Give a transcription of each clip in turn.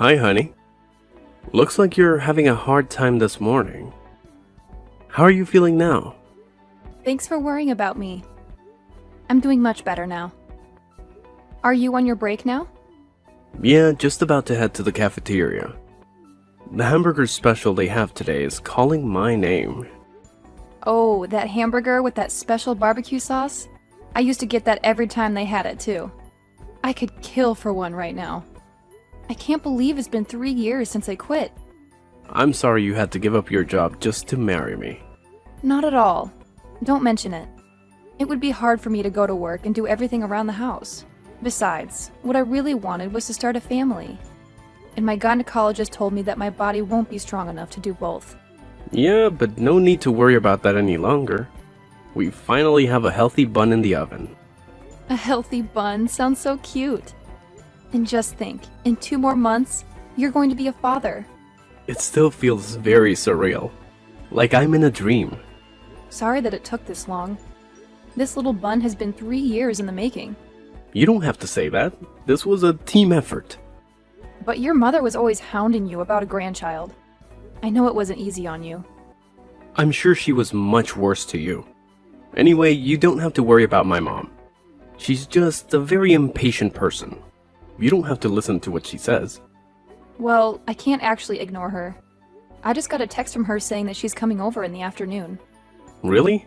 Hi, honey. Looks like you're having a hard time this morning. How are you feeling now? Thanks for worrying about me. I'm doing much better now. Are you on your break now? Yeah, just about to head to the cafeteria. The hamburger special they have today is calling my name. Oh, that hamburger with that special barbecue sauce? I used to get that every time they had it, too. I could kill for one right now. I can't believe it's been 3 years since I quit. I'm sorry you had to give up your job just to marry me. Not at all. Don't mention it. It would be hard for me to go to work and do everything around the house. Besides, what I really wanted was to start a family. And my gynecologist told me that my body won't be strong enough to do both. Yeah, but no need to worry about that any longer. We finally have a healthy bun in the oven. A healthy bun sounds so cute. And just think, in 2 more months, you're going to be a father. It still feels very surreal. Like I'm in a dream. Sorry that it took this long. This little bun has been 3 years in the making. You don't have to say that. This was a team effort. But your mother was always hounding you about a grandchild. I know it wasn't easy on you. I'm sure she was much worse to you. Anyway, you don't have to worry about my mom. She's just a very impatient person. You don't have to listen to what she says. Well, I can't actually ignore her. I just got a text from her saying that she's coming over in the afternoon. Really?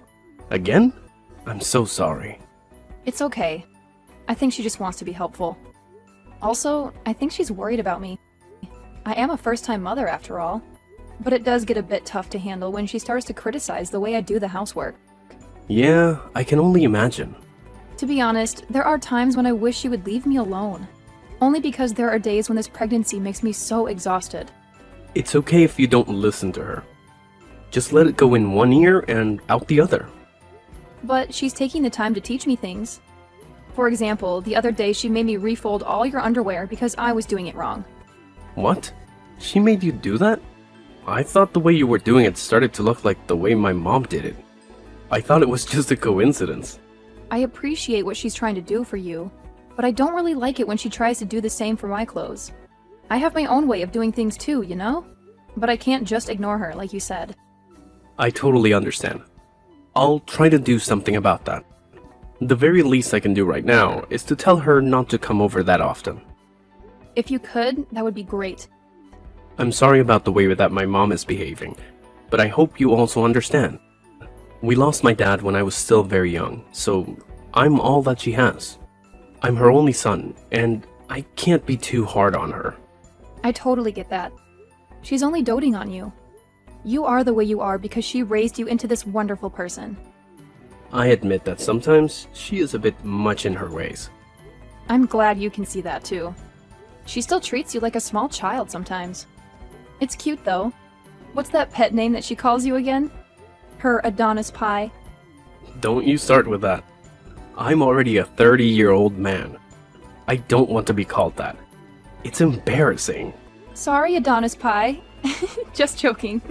Again? I'm so sorry. It's okay. I think she just wants to be helpful. Also, I think she's worried about me. I am a first-time mother after all. But it does get a bit tough to handle when she starts to criticize the way I do the housework. Yeah, I can only imagine. To be honest, there are times when I wish she would leave me alone. Only because there are days when this pregnancy makes me so exhausted. It's okay if you don't listen to her. Just let it go in one ear and out the other. But she's taking the time to teach me things. For example, the other day she made me refold all your underwear because I was doing it wrong. What? She made you do that? I thought the way you were doing it started to look like the way my mom did it. I thought it was just a coincidence. I appreciate what she's trying to do for you, but I don't really like it when she tries to do the same for my clothes. I have my own way of doing things too, you know? But I can't just ignore her, like you said. I totally understand. I'll try to do something about that. The very least I can do right now is to tell her not to come over that often. If you could, that would be great. I'm sorry about the way that my mom is behaving, but I hope you also understand. We lost my dad when I was still very young, so I'm all that she has. I'm her only son, and I can't be too hard on her. I totally get that. She's only doting on you. You are the way you are because she raised you into this wonderful person. I admit that sometimes she is a bit much in her ways. I'm glad you can see that too. She still treats you like a small child sometimes. It's cute though. What's that pet name that she calls you again? Her Adonis pie? Don't you start with that. I'm already a 30-year-old man. I don't want to be called that. It's embarrassing. Sorry, Adonis pie. Just joking.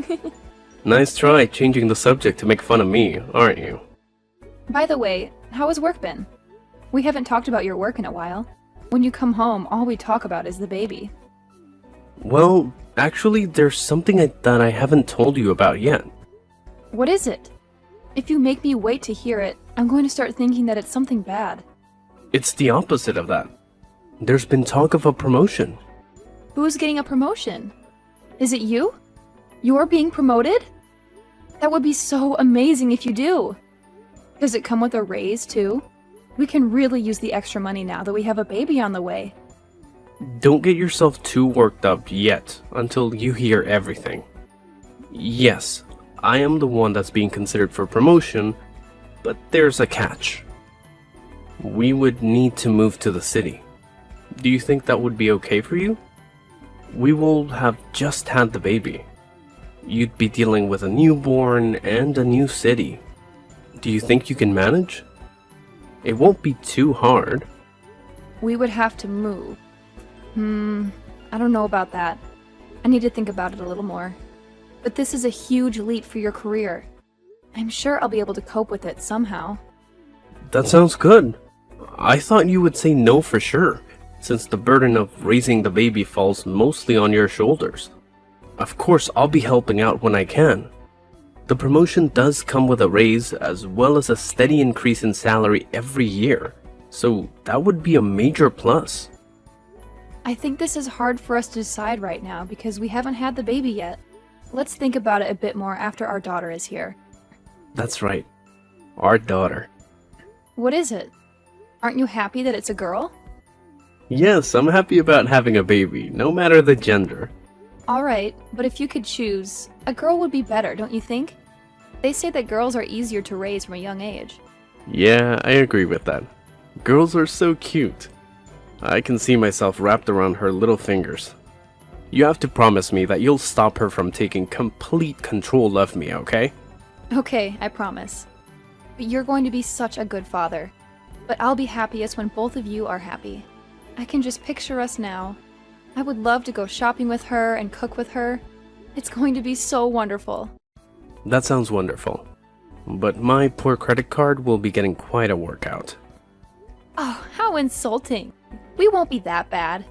Nice try changing the subject to make fun of me, aren't you? By the way, how has work been? We haven't talked about your work in a while. When you come home, all we talk about is the baby. Well, actually, there's something that I haven't told you about yet. What is it? If you make me wait to hear it, I'm going to start thinking that it's something bad. It's the opposite of that. There's been talk of a promotion. Who's getting a promotion? Is it you? You're being promoted? That would be so amazing if you do. Does it come with a raise, too? We can really use the extra money now that we have a baby on the way. Don't get yourself too worked up yet until you hear everything. Yes, I am the one that's being considered for promotion, but there's a catch. We would need to move to the city. Do you think that would be okay for you? We will have just had the baby. You'd be dealing with a newborn and a new city. Do you think you can manage? It won't be too hard. We would have to move. I don't know about that. I need to think about it a little more. But this is a huge leap for your career. I'm sure I'll be able to cope with it somehow. That sounds good. I thought you would say no for sure. since the burden of raising the baby falls mostly on your shoulders. Of course, I'll be helping out when I can. The promotion does come with a raise as well as a steady increase in salary every year, so that would be a major plus. I think this is hard for us to decide right now because we haven't had the baby yet. Let's think about it a bit more after our daughter is here. That's right, our daughter. What is it? Aren't you happy that it's a girl? Yes, I'm happy about having a baby, no matter the gender. Alright, but if you could choose, a girl would be better, don't you think? They say that girls are easier to raise from a young age. Yeah, I agree with that. Girls are so cute. I can see myself wrapped around her little fingers. You have to promise me that you'll stop her from taking complete control of me, okay? Okay, I promise. But you're going to be such a good father. But I'll be happiest when both of you are happy. I can just picture us now. I would love to go shopping with her and cook with her. It's going to be so wonderful. That sounds wonderful. But my poor credit card will be getting quite a workout. Oh, how insulting. We won't be that bad.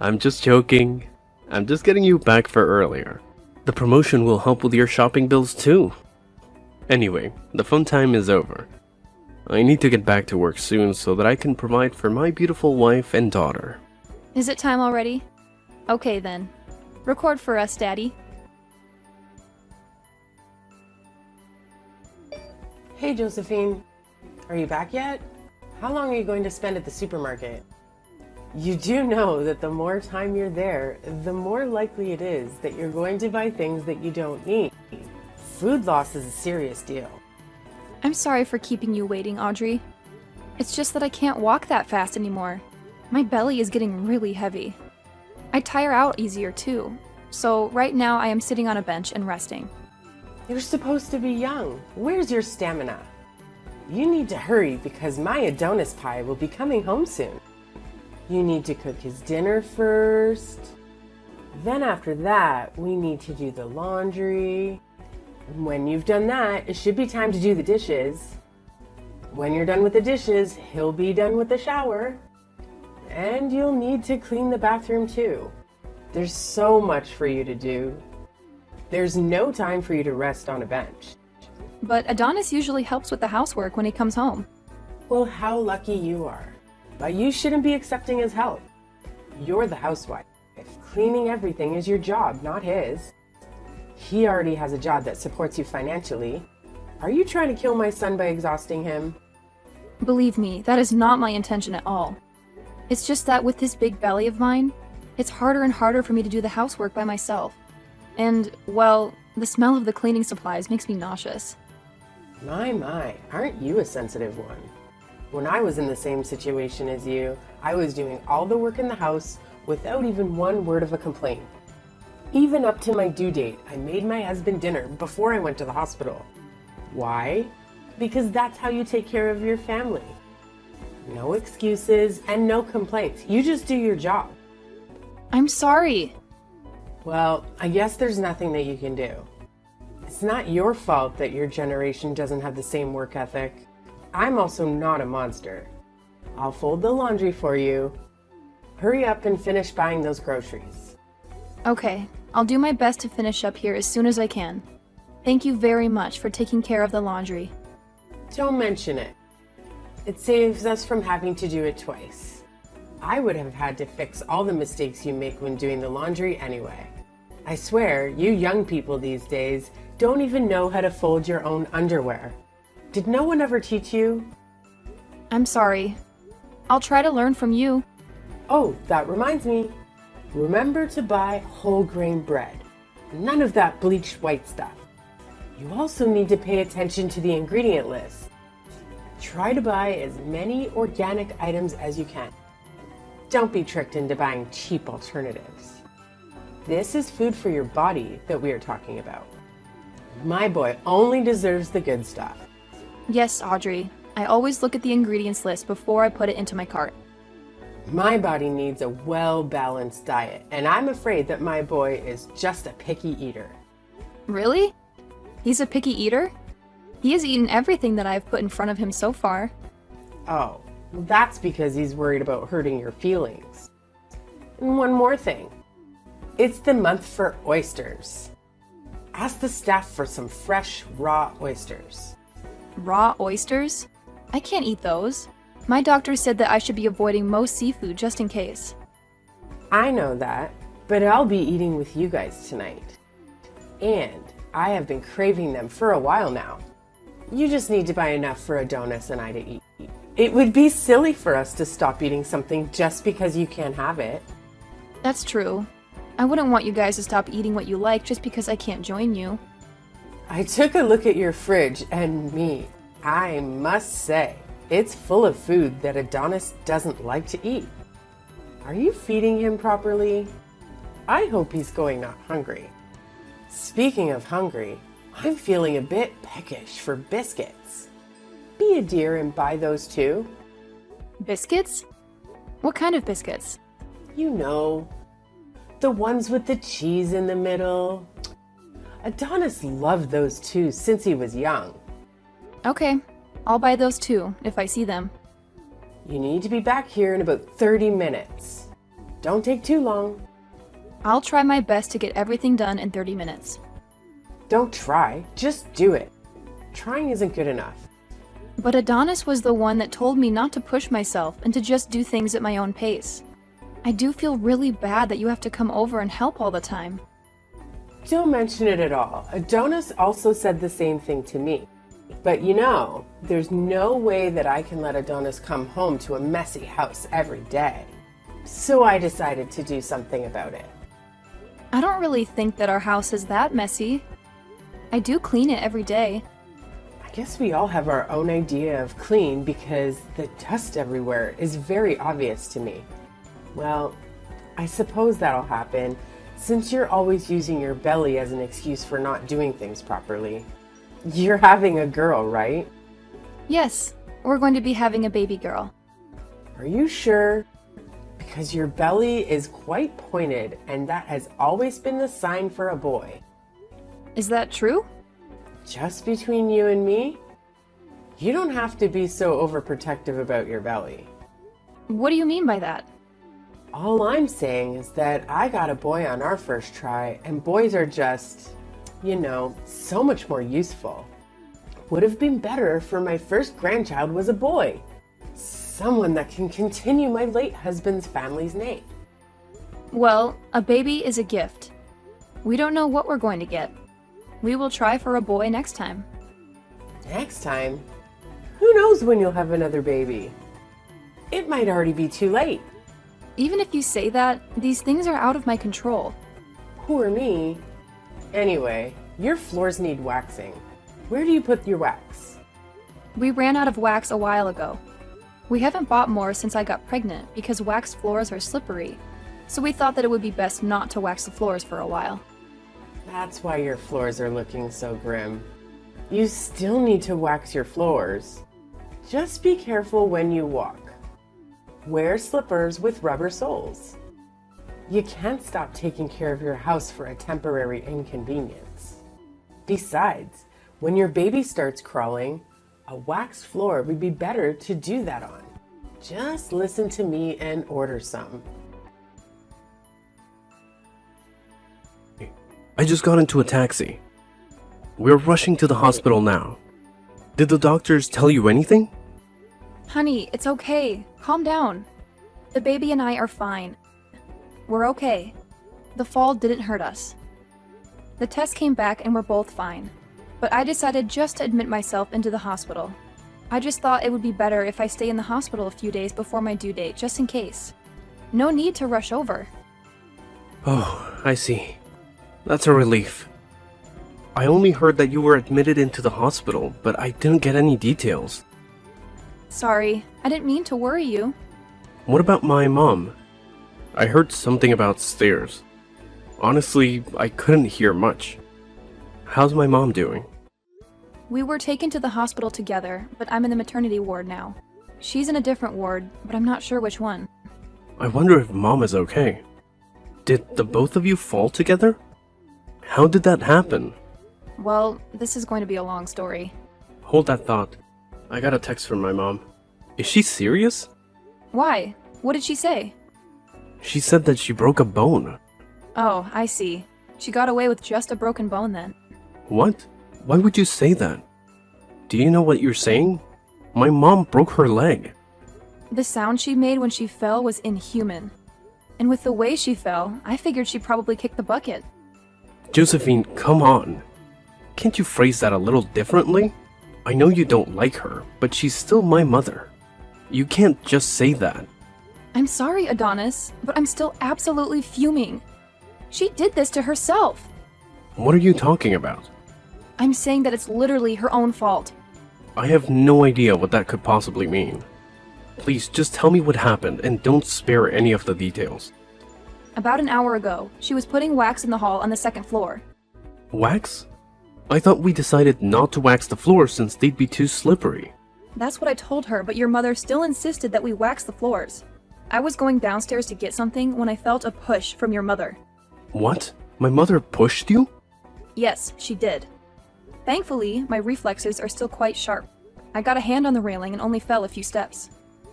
I'm just joking. I'm just getting you back for earlier. The promotion will help with your shopping bills too. Anyway, the fun time is over. I need to get back to work soon so that I can provide for my beautiful wife and daughter. Is it time already? Okay then. Record for us, Daddy. Hey Josephine, are you back yet? How long are you going to spend at the supermarket? You do know that the more time you're there, the more likely it is that you're going to buy things that you don't need. Food loss is a serious deal. I'm sorry for keeping you waiting, Audrey. It's just that I can't walk that fast anymore. My belly is getting really heavy. I tire out easier too. So right now I am sitting on a bench and resting. You're supposed to be young. Where's your stamina? You need to hurry because my Adonis pie will be coming home soon. You need to cook his dinner first. Then after that, we need to do the laundry. And when you've done that, it should be time to do the dishes. When you're done with the dishes, he'll be done with the shower. And you'll need to clean the bathroom too. There's so much for you to do. There's no time for you to rest on a bench. But Adonis usually helps with the housework when he comes home. Well, how lucky you are. But you shouldn't be accepting his help. You're the housewife. Cleaning everything is your job, not his. He already has a job that supports you financially. Are you trying to kill my son by exhausting him? Believe me, that is not my intention at all. It's just that with this big belly of mine, it's harder and harder for me to do the housework by myself. And, well, the smell of the cleaning supplies makes me nauseous. My, aren't you a sensitive one? When I was in the same situation as you, I was doing all the work in the house without even one word of a complaint. Even up to my due date, I made my husband dinner before I went to the hospital. Why? Because that's how you take care of your family. No excuses and no complaints. You just do your job. I'm sorry. Well, I guess there's nothing that you can do. It's not your fault that your generation doesn't have the same work ethic. I'm also not a monster. I'll fold the laundry for you. Hurry up and finish buying those groceries. Okay, I'll do my best to finish up here as soon as I can. Thank you very much for taking care of the laundry. Don't mention it. It saves us from having to do it twice. I would have had to fix all the mistakes you make when doing the laundry anyway. I swear, you young people these days don't even know how to fold your own underwear. Did no one ever teach you? I'm sorry. I'll try to learn from you. Oh, that reminds me. Remember to buy whole grain bread. None of that bleached white stuff. You also need to pay attention to the ingredient list. Try to buy as many organic items as you can. Don't be tricked into buying cheap alternatives. This is food for your body that we are talking about. My boy only deserves the good stuff. Yes, Audrey. I always look at the ingredients list before I put it into my cart. My body needs a well-balanced diet, and I'm afraid that my boy is just a picky eater. Really? He's a picky eater? He has eaten everything that I've put in front of him so far. Oh, Well, that's because he's worried about hurting your feelings. And one more thing. It's the month for oysters. Ask the staff for some fresh, raw oysters. Raw oysters? I can't eat those. My doctor said that I should be avoiding most seafood just in case. I know that, but I'll be eating with you guys tonight. And I have been craving them for a while now. You just need to buy enough for Adonis and I to eat. It would be silly for us to stop eating something just because you can't have it. That's true. I wouldn't want you guys to stop eating what you like just because I can't join you. I took a look at your fridge and I must say, it's full of food that Adonis doesn't like to eat. Are you feeding him properly? I hope he's going not hungry. Speaking of hungry, I'm feeling a bit peckish for biscuits. Be a dear and buy those too. Biscuits? What kind of biscuits? You know, the ones with the cheese in the middle. Adonis loved those too since he was young. Okay, I'll buy those too, if I see them. You need to be back here in about 30 minutes. Don't take too long. I'll try my best to get everything done in 30 minutes. Don't try, just do it. Trying isn't good enough. But Adonis was the one that told me not to push myself and to just do things at my own pace. I do feel really bad that you have to come over and help all the time. Don't mention it at all. Adonis also said the same thing to me. But you know, there's no way that I can let Adonis come home to a messy house every day. So I decided to do something about it. I don't really think that our house is that messy. I do clean it every day. I guess we all have our own idea of clean because the dust everywhere is very obvious to me. Well, I suppose that'll happen since you're always using your belly as an excuse for not doing things properly. You're having a girl, right? Yes, we're going to be having a baby girl. Are you sure? Because your belly is quite pointed and that has always been the sign for a boy. Is that true? Just between you and me? You don't have to be so overprotective about your belly. What do you mean by that? All I'm saying is that I got a boy on our first try, and boys are just, you know, so much more useful. Would have been better for my first grandchild was a boy. Someone that can continue my late husband's family's name. Well, a baby is a gift. We don't know what we're going to get. We will try for a boy next time. Next time? Who knows when you'll have another baby? It might already be too late. Even if you say that, these things are out of my control. Poor me. Anyway, your floors need waxing. Where do you put your wax? We ran out of wax a while ago. We haven't bought more since I got pregnant because waxed floors are slippery, so we thought that it would be best not to wax the floors for a while. That's why your floors are looking so grim. You still need to wax your floors. Just be careful when you walk. Wear slippers with rubber soles. You can't stop taking care of your house for a temporary inconvenience. Besides, when your baby starts crawling, a waxed floor would be better to do that on. Just listen to me and order some. I just got into a taxi. We're rushing to the hospital now. Did the doctors tell you anything? Honey, it's okay. Calm down. The baby and I are fine. We're okay. The fall didn't hurt us. The test came back and we're both fine. But I decided just to admit myself into the hospital. I just thought it would be better if I stay in the hospital a few days before my due date, just in case. No need to rush over. Oh, I see. That's a relief. I only heard that you were admitted into the hospital, but I didn't get any details. Sorry, I didn't mean to worry you. What about my mom? I heard something about stairs. Honestly, I couldn't hear much. How's my mom doing? We were taken to the hospital together, but I'm in the maternity ward now. She's in a different ward, but I'm not sure which one. I wonder if mom is okay. Did the both of you fall together? How did that happen? Well, this is going to be a long story. Hold that thought. I got a text from my mom. Is she serious? Why? What did she say? She said that she broke a bone. Oh, I see. She got away with just a broken bone then. What? Why would you say that? Do you know what you're saying? My mom broke her leg. The sound she made when she fell was inhuman. And with the way she fell, I figured she probably kicked the bucket. Josephine, come on. Can't you phrase that a little differently? I know you don't like her, but she's still my mother. You can't just say that. I'm sorry, Adonis, but I'm still absolutely fuming. She did this to herself. What are you talking about? I'm saying that it's literally her own fault. I have no idea what that could possibly mean. Please, just tell me what happened and don't spare any of the details. About an hour ago, she was putting wax in the hall on the second floor. Wax? I thought we decided not to wax the floors since they'd be too slippery. That's what I told her, but your mother still insisted that we wax the floors. I was going downstairs to get something when I felt a push from your mother. What? My mother pushed you? Yes, she did. Thankfully, my reflexes are still quite sharp. I got a hand on the railing and only fell a few steps.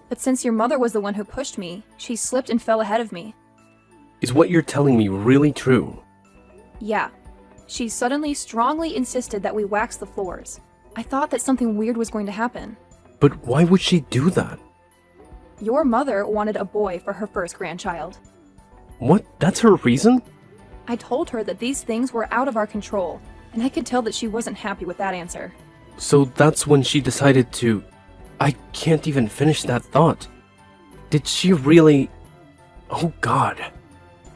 But since your mother was the one who pushed me, she slipped and fell ahead of me. Is what you're telling me really true? Yeah. She suddenly strongly insisted that we wax the floors. I thought that something weird was going to happen. But why would she do that? Your mother wanted a boy for her first grandchild. What? That's her reason? I told her that these things were out of our control, and I could tell that she wasn't happy with that answer. So that's when she decided to... I can't even finish that thought. Did she really... Oh God.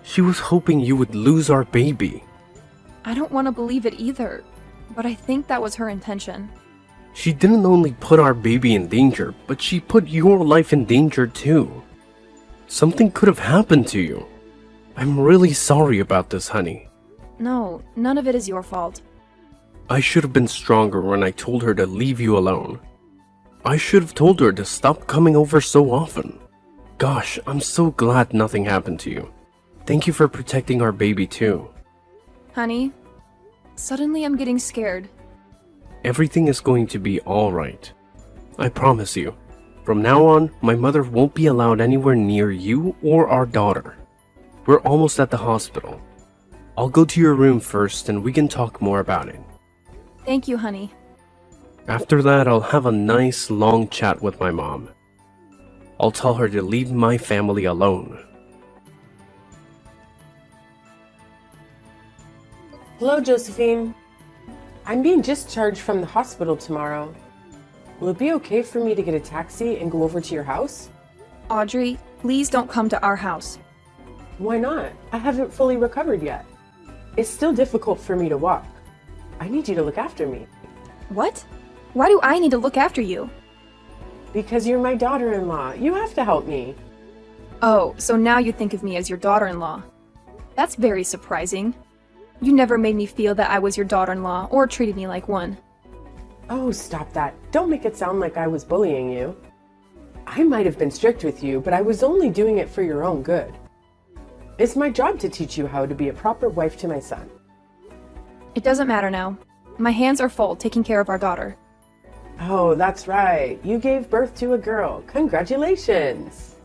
She was hoping you would lose our baby. I don't want to believe it either, but I think that was her intention. She didn't only put our baby in danger, but she put your life in danger too. Something could have happened to you. I'm really sorry about this, honey. No, none of it is your fault. I should have been stronger when I told her to leave you alone. I should have told her to stop coming over so often. Gosh, I'm so glad nothing happened to you. Thank you for protecting our baby too. Honey, suddenly I'm getting scared. Everything is going to be alright. I promise you. From now on, my mother won't be allowed anywhere near you or our daughter. We're almost at the hospital. I'll go to your room first and we can talk more about it. Thank you, honey. After that, I'll have a nice long chat with my mom. I'll tell her to leave my family alone. Hello, Josephine. I'm being discharged from the hospital tomorrow. Will it be okay for me to get a taxi and go over to your house? Audrey, please don't come to our house. Why not? I haven't fully recovered yet. It's still difficult for me to walk. I need you to look after me. What? Why do I need to look after you? Because you're my daughter-in-law. You have to help me. Oh, so now you think of me as your daughter-in-law. That's very surprising. You never made me feel that I was your daughter-in-law or treated me like one. Oh, stop that. Don't make it sound like I was bullying you. I might have been strict with you, but I was only doing it for your own good. It's my job to teach you how to be a proper wife to my son. It doesn't matter now. My hands are full taking care of our daughter. Oh, that's right. You gave birth to a girl. Congratulations.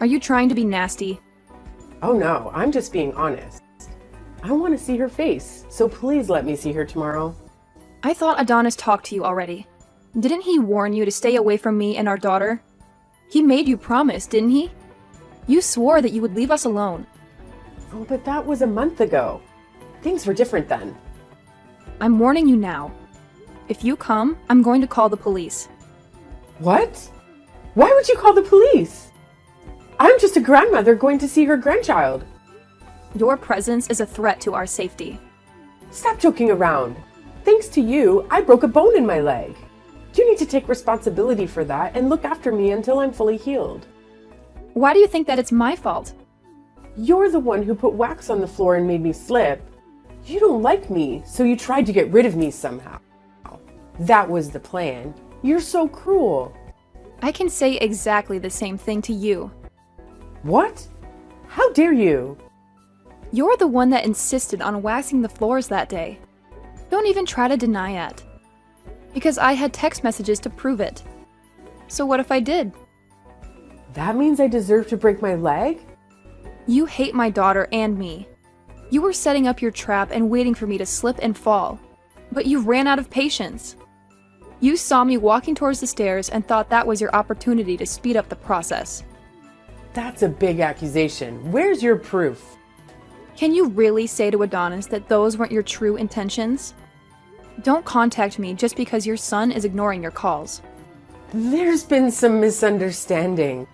Are you trying to be nasty? Oh no, I'm just being honest. I want to see her face, so please let me see her tomorrow. I thought Adonis talked to you already. Didn't he warn you to stay away from me and our daughter? He made you promise, didn't he? You swore that you would leave us alone. Oh, but that was a month ago. Things were different then. I'm warning you now. If you come, I'm going to call the police. What? Why would you call the police? I'm just a grandmother going to see her grandchild. Your presence is a threat to our safety. Stop joking around. Thanks to you, I broke a bone in my leg. You need to take responsibility for that and look after me until I'm fully healed. Why do you think that it's my fault? You're the one who put wax on the floor and made me slip. You don't like me, so you tried to get rid of me somehow. That was the plan. You're so cruel. I can say exactly the same thing to you. What? How dare you? You're the one that insisted on waxing the floors that day. Don't even try to deny it. Because I had text messages to prove it. So what if I did? That means I deserve to break my leg? You hate my daughter and me. You were setting up your trap and waiting for me to slip and fall. But you ran out of patience. You saw me walking towards the stairs and thought that was your opportunity to speed up the process. That's a big accusation. Where's your proof? Can you really say to Adonis that those weren't your true intentions? Don't contact me just because your son is ignoring your calls. There's been some misunderstanding.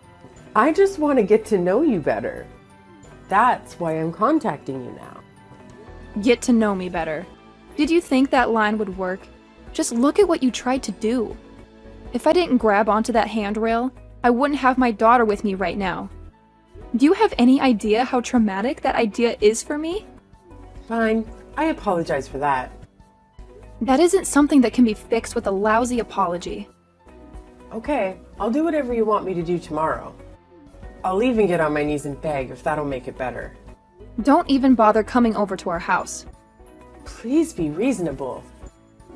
I just want to get to know you better. That's why I'm contacting you now. Get to know me better. Did you think that line would work? Just look at what you tried to do. If I didn't grab onto that handrail, I wouldn't have my daughter with me right now. Do you have any idea how traumatic that idea is for me? Fine, I apologize for that. That isn't something that can be fixed with a lousy apology. Okay, I'll do whatever you want me to do tomorrow. I'll even get on my knees and beg if that'll make it better. Don't even bother coming over to our house. Please be reasonable.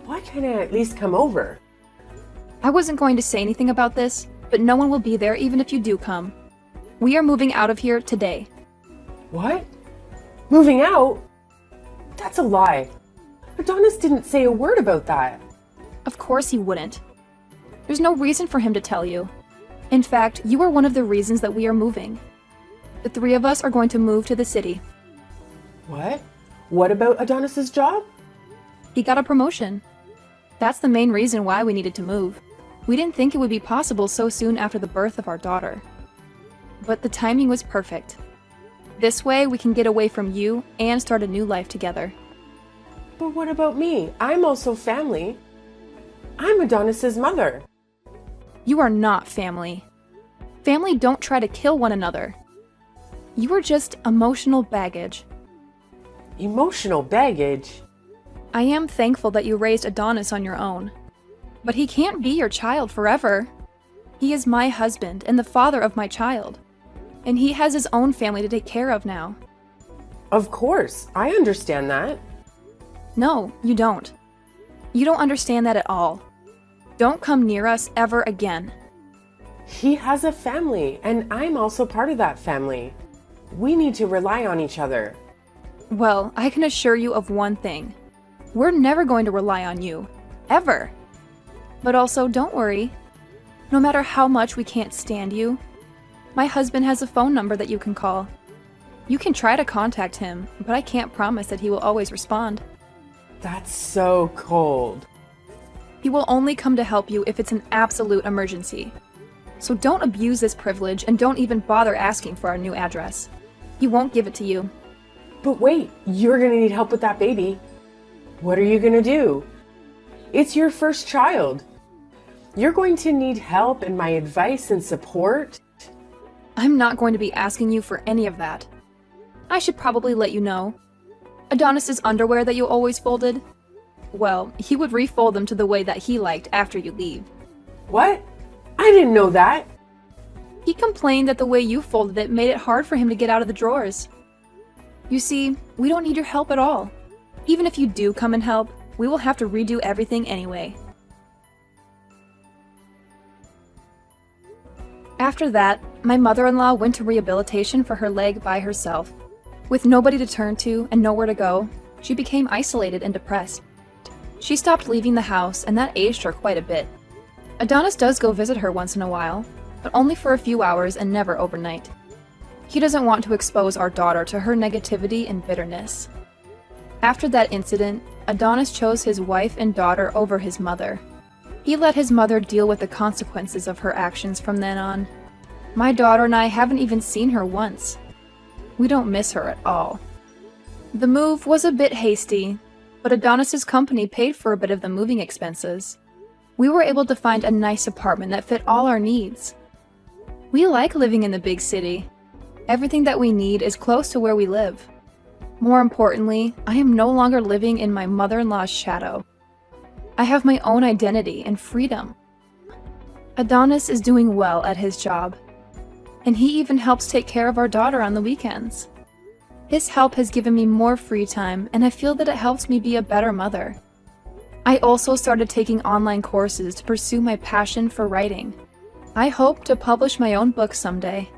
Why can't I at least come over? I wasn't going to say anything about this, but no one will be there even if you do come. We are moving out of here today. What? Moving out? That's a lie. Adonis didn't say a word about that. Of course he wouldn't. There's no reason for him to tell you. In fact, you are one of the reasons that we are moving. The three of us are going to move to the city. What? What about Adonis's job? He got a promotion. That's the main reason why we needed to move. We didn't think it would be possible so soon after the birth of our daughter. But the timing was perfect. This way we can get away from you and start a new life together. But what about me? I'm also family. I'm Adonis's mother. You are not family. Family don't try to kill one another. You are just emotional baggage. Emotional baggage? I am thankful that you raised Adonis on your own. But he can't be your child forever. He is my husband and the father of my child. And he has his own family to take care of now. Of course, I understand that. No, you don't. You don't understand that at all. Don't come near us ever again. He has a family, and I'm also part of that family. We need to rely on each other. Well, I can assure you of one thing. We're never going to rely on you. Ever. But also, don't worry. No matter how much we can't stand you, my husband has a phone number that you can call. You can try to contact him, but I can't promise that he will always respond. That's so cold. He will only come to help you if it's an absolute emergency. So don't abuse this privilege and don't even bother asking for our new address. He won't give it to you. But wait, you're gonna need help with that baby. What are you gonna do? It's your first child. You're going to need help and my advice and support. I'm not going to be asking you for any of that. I should probably let you know. Adonis's underwear that you always folded? Well, he would refold them to the way that he liked after you leave. What? I didn't know that. He complained that the way you folded it made it hard for him to get out of the drawers. You see, we don't need your help at all. Even if you do come and help, we will have to redo everything anyway. After that, my mother-in-law went to rehabilitation for her leg by herself. With nobody to turn to and nowhere to go, she became isolated and depressed. She stopped leaving the house, and that aged her quite a bit. Adonis does go visit her once in a while, but only for a few hours and never overnight. He doesn't want to expose our daughter to her negativity and bitterness. After that incident, Adonis chose his wife and daughter over his mother. He let his mother deal with the consequences of her actions from then on. My daughter and I haven't even seen her once. We don't miss her at all. The move was a bit hasty, but Adonis's company paid for a bit of the moving expenses. We were able to find a nice apartment that fit all our needs. We like living in the big city. Everything that we need is close to where we live. More importantly, I am no longer living in my mother-in-law's shadow. I have my own identity and freedom. Adonis is doing well at his job, and he even helps take care of our daughter on the weekends. His help has given me more free time, and I feel that it helps me be a better mother. I also started taking online courses to pursue my passion for writing. I hope to publish my own book someday.